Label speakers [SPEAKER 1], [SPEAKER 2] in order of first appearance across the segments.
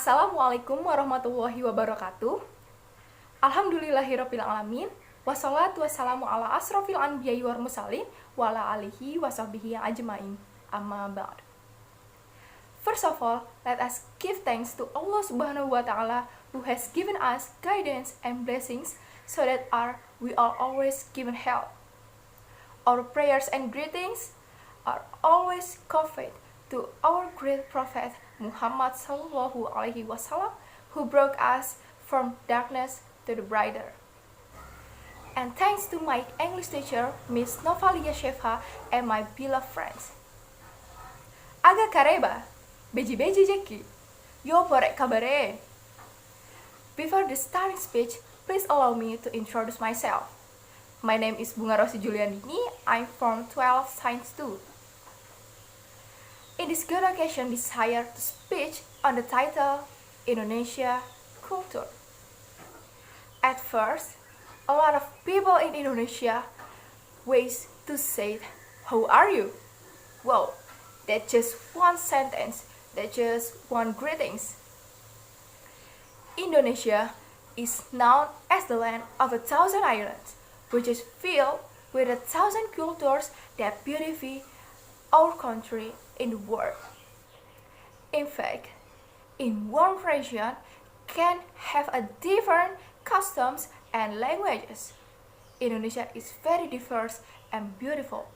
[SPEAKER 1] Assalamualaikum warahmatullahi wabarakatuh. Alhamdulillahirabbil alamin. Wassalatu wassalamu ala asrofil anbiya'i wal mursalin wa ala alihi wa sahbihi ajmain. Amma ba'd. First of all, let us give thanks to Allah Subhanahu wa Ta'ala who has given us guidance and blessings so that we are always given help. Our prayers and greetings are always conveyed to our great Prophet Muhammad Sallallahu Alaihi Wasallam, who brought us from darkness to the brighter. And thanks to my English teacher, Miss Novalia Shiva, and my beloved friends. Aga kareba, beji-beji jeki, yo borek kabare. Before the starting speech, please allow me to introduce myself. My name is Bunga Rossi Juliandini. I'm from XII Science 2. In this good occasion, desire to speak on the title Indonesia Culture. At first, a lot of people in Indonesia ways to say, "How are you?" Well, that's just one sentence, that's just one greetings. Indonesia is known as the land of 1,000 islands, which is filled with 1,000 cultures that beautify our country in the world. In fact, in one region can have a different customs and languages. Indonesia is very diverse and beautiful.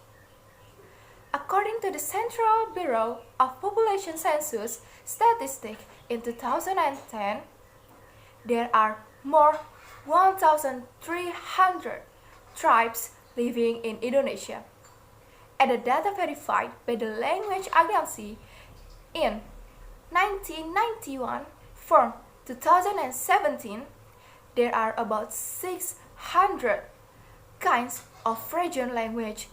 [SPEAKER 1] According to the Central Bureau of Population Census Statistics in 2010, there are more 1,300 tribes living in Indonesia. And the data verified by the Language Agency in 1991 from 2017, there are about 600 kinds of region language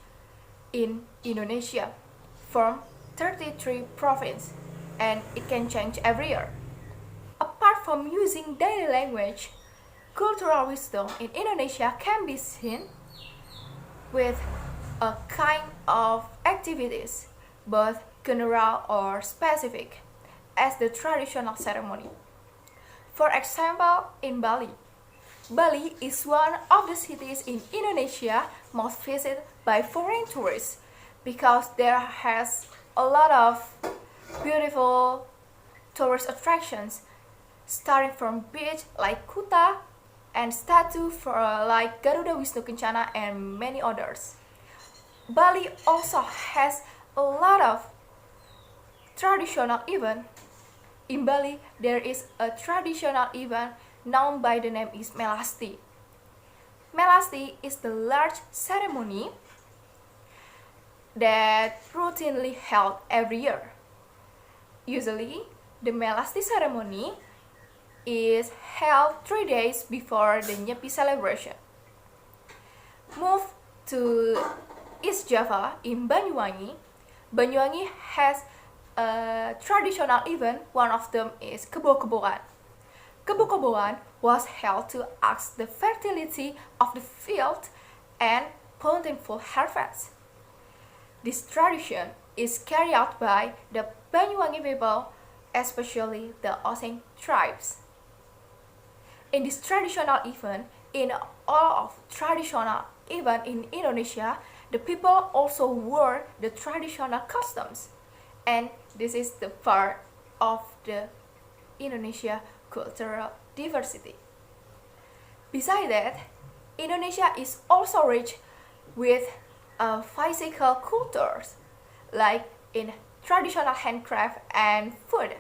[SPEAKER 1] in Indonesia from 33 provinces, and it can change every year. Apart from using daily language, cultural wisdom in Indonesia can be seen with a kind of activities, both general or specific, as the traditional ceremony. For example, in Bali. Bali is one of the cities in Indonesia most visited by foreign tourists because there has a lot of beautiful tourist attractions, starting from beach like Kuta and statue for like Garuda Wisnu Kencana and many others. Bali also has a lot of traditional events. In Bali, there is a traditional event known by the name is Melasti. Melasti is the large ceremony that routinely held every year. Usually, the Melasti ceremony is held 3 days before the Nyepi celebration. Move to East Java in Banyuwangi. Banyuwangi has a traditional event. One of them is Kebo-keboan. Kebo-keboan was held to ask the fertility of the field and plentiful harvest. This tradition is carried out by the Banyuwangi people, especially the Osing tribes. In this traditional event, in all of traditional event in Indonesia, the people also wore the traditional customs, and this is the part of the Indonesia cultural diversity. Besides that, Indonesia is also rich with physical cultures, like in traditional handcraft and food.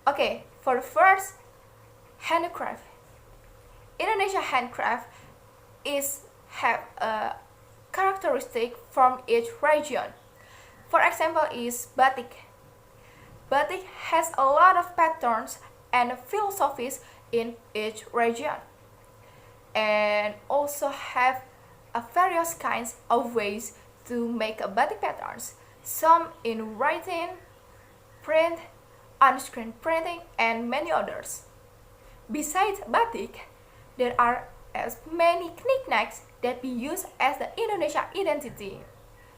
[SPEAKER 1] Okay, for the first, handcraft. Indonesia handcraft have a characteristic from each region. For example is batik. Batik has a lot of patterns and philosophies in each region, and also have various kinds of ways to make batik patterns, some in writing, print, on-screen printing, and many others. Besides batik, there are as many knickknacks that be used as the Indonesia identity,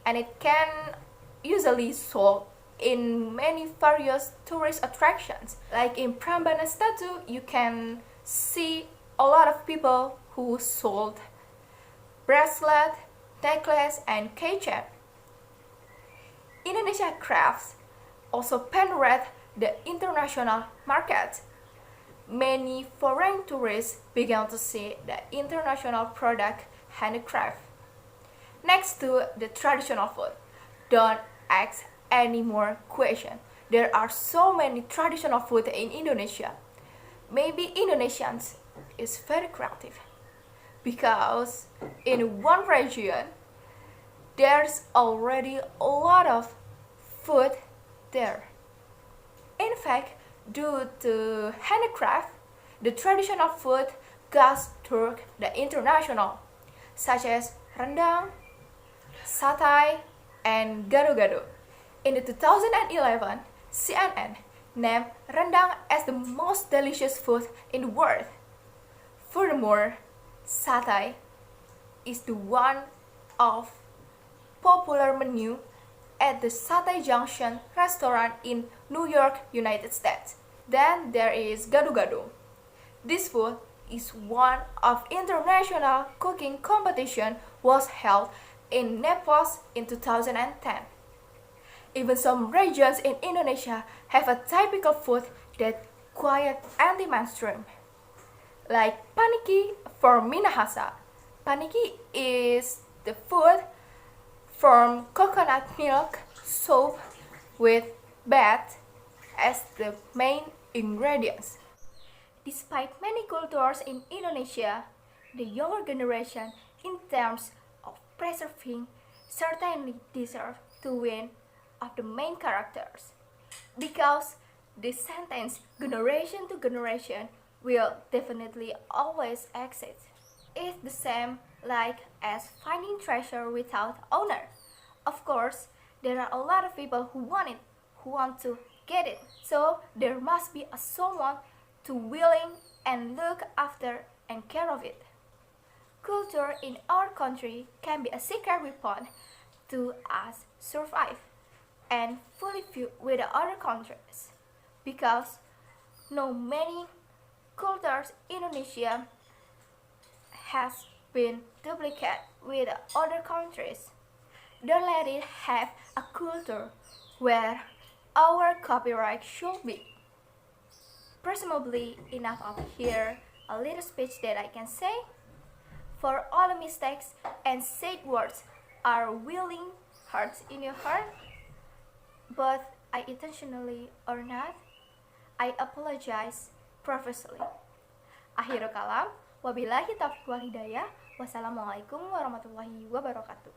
[SPEAKER 1] and it can usually sold in many various tourist attractions. Like in Prambanan statue, you can see a lot of people who sold bracelet, necklace, and keychain. Indonesia crafts also penetrate the international market. Many foreign tourists began to see the international product handicraft. Next to the traditional food, don't ask any more questions. There are so many traditional food in Indonesia. Maybe Indonesians is very creative because in one region there's already a lot of food there. In fact, due to handicraft, the traditional food goes to the international, such as rendang, satay, and gado-gado. In the 2011, CNN named rendang as the most delicious food in the world. Furthermore, satay is the one of popular menu at the Satay Junction restaurant in New York, United States. Then there is gado-gado. This food is one of international cooking competition was held in Nepal in 2010. Even some regions in Indonesia have a typical food that quite anti-mainstream, like paniki for Minahasa. Paniki is the food from coconut milk soup with bat as the main ingredients. Despite many cultures in Indonesia, the younger generation, in terms of preserving, certainly deserve to win of the main characters, because the sentence generation to generation will definitely always exist. It's the same like as finding treasure without owner. Of course, there are a lot of people who want it, who want to get it. So there must be someone to willing and look after and care of it. Culture in our country can be a secret weapon to us survive and fully feud with the other countries, because no many cultures Indonesia has been duplicated with other countries. Don't let it have a culture where our copyright should be. Presumably enough of here a little speech that I can say. For all the mistakes and said words are willing hurts in your heart, but I intentionally or not, I apologize profusely. Akhirul kalam, wabillahi taufiq wal hidayah. Wassalamualaikum warahmatullahi wabarakatuh.